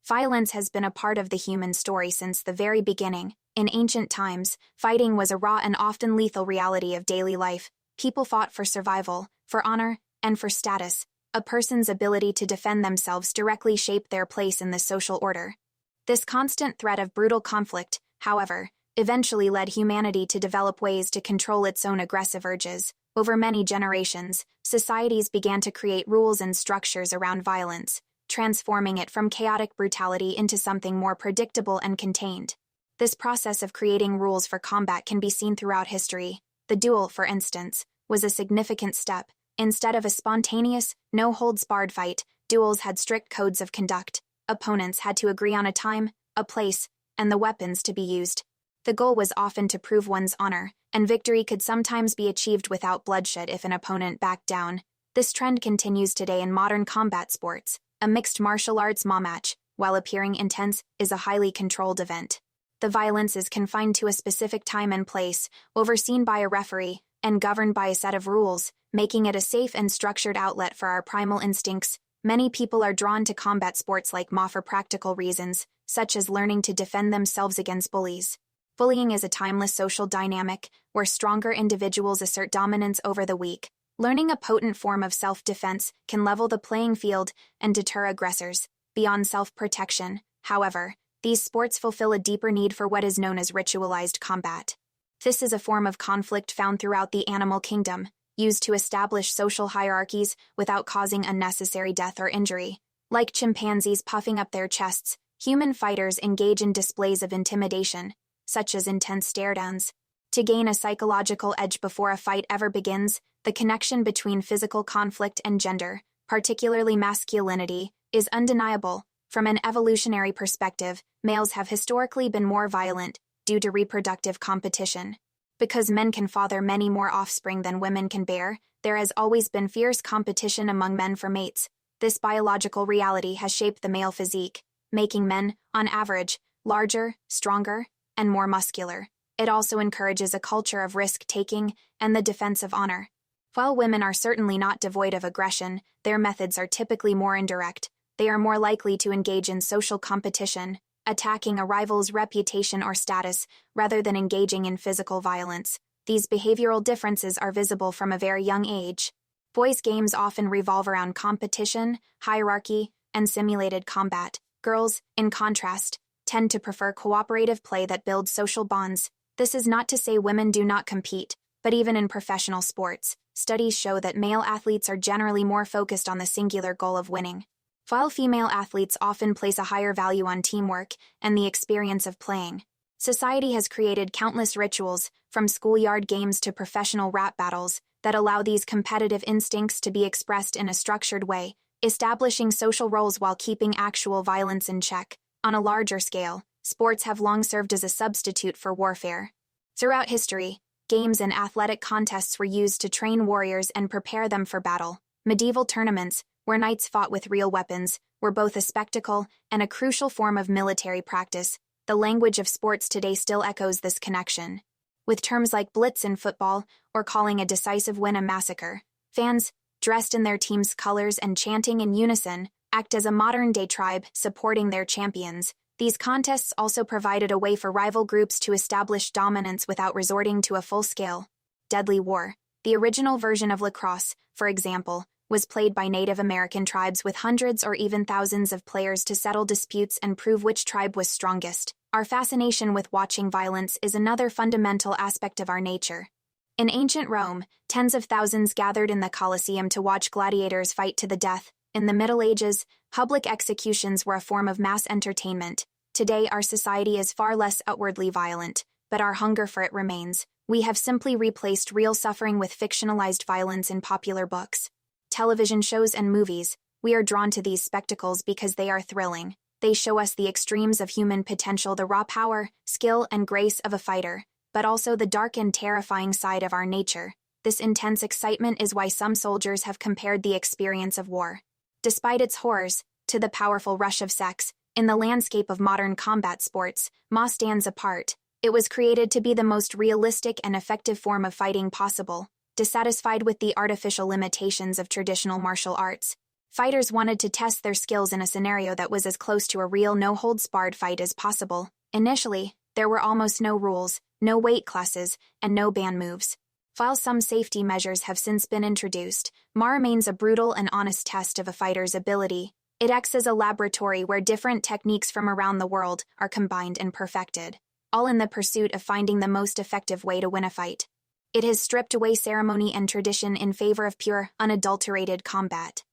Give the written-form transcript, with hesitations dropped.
Violence has been a part of the human story since the very beginning. In ancient times, fighting was a raw and often lethal reality of daily life. People fought for survival, for honor, and for status. A person's ability to defend themselves directly shaped their place in the social order. This constant threat of brutal conflict, however, eventually led humanity to develop ways to control its own aggressive urges. Over many generations, societies began to create rules and structures around violence, transforming it from chaotic brutality into something more predictable and contained. This process of creating rules for combat can be seen throughout history. The duel, for instance, was a significant step. Instead of a spontaneous, no-holds-barred fight, duels had strict codes of conduct. Opponents had to agree on a time, a place, and the weapons to be used. The goal was often to prove one's honor, and victory could sometimes be achieved without bloodshed if an opponent backed down. This trend continues today in modern combat sports. A mixed martial arts match, while appearing intense, is a highly controlled event. The violence is confined to a specific time and place, overseen by a referee, and governed by a set of rules, making it a safe and structured outlet for our primal instincts. Many people are drawn to combat sports like MA for practical reasons, such as learning to defend themselves against bullies. Bullying is a timeless social dynamic, where stronger individuals assert dominance over the weak. Learning a potent form of self-defense can level the playing field and deter aggressors. Beyond self-protection, however, these sports fulfill a deeper need for what is known as ritualized combat. This is a form of conflict found throughout the animal kingdom, used to establish social hierarchies without causing unnecessary death or injury. Like chimpanzees puffing up their chests, human fighters engage in displays of intimidation, such as intense stare-downs. To gain a psychological edge before a fight ever begins, the connection between physical conflict and gender, particularly masculinity, is undeniable. From an evolutionary perspective, males have historically been more violent due to reproductive competition. Because men can father many more offspring than women can bear, there has always been fierce competition among men for mates. This biological reality has shaped the male physique, making men, on average, larger, stronger, and more muscular. It also encourages a culture of risk-taking and the defense of honor. While women are certainly not devoid of aggression, their methods are typically more indirect. They are more likely to engage in social competition, attacking a rival's reputation or status, rather than engaging in physical violence. These behavioral differences are visible from a very young age. Boys' games often revolve around competition, hierarchy, and simulated combat. Girls, in contrast, tend to prefer cooperative play that builds social bonds. This is not to say women do not compete, but even in professional sports, studies show that male athletes are generally more focused on the singular goal of winning, while female athletes often place a higher value on teamwork and the experience of playing. Society has created countless rituals, from schoolyard games to professional rap battles, that allow these competitive instincts to be expressed in a structured way, establishing social roles while keeping actual violence in check. On a larger scale, sports have long served as a substitute for warfare. Throughout history, games and athletic contests were used to train warriors and prepare them for battle. Medieval tournaments, where knights fought with real weapons, were both a spectacle and a crucial form of military practice. The language of sports today still echoes this connection. With terms like blitz in football, or calling a decisive win a massacre, fans, dressed in their team's colors and chanting in unison, act as a modern-day tribe supporting their champions. These contests also provided a way for rival groups to establish dominance without resorting to a full-scale, deadly war. The original version of lacrosse, for example, was played by Native American tribes with hundreds or even thousands of players to settle disputes and prove which tribe was strongest. Our fascination with watching violence is another fundamental aspect of our nature. In ancient Rome, tens of thousands gathered in the Colosseum to watch gladiators fight to the death. In the Middle Ages, public executions were a form of mass entertainment. Today, our society is far less outwardly violent, but our hunger for it remains. We have simply replaced real suffering with fictionalized violence in popular books, television shows, and movies. We are drawn to these spectacles because they are thrilling. They show us the extremes of human potential, the raw power, skill, and grace of a fighter, but also the dark and terrifying side of our nature. This intense excitement is why some soldiers have compared the experience of war, despite its horrors, to the powerful rush of sex. In the landscape of modern combat sports, MA stands apart. It was created to be the most realistic and effective form of fighting possible. Dissatisfied with the artificial limitations of traditional martial arts, Fighters wanted to test their skills in a scenario that was as close to a real no-holds-barred fight as possible. Initially, there were almost no rules, no weight classes, and no ban moves. While some safety measures have since been introduced, MA remains a brutal and honest test of a fighter's ability. It acts as a laboratory where different techniques from around the world are combined and perfected, all in the pursuit of finding the most effective way to win a fight. It has stripped away ceremony and tradition in favor of pure, unadulterated combat.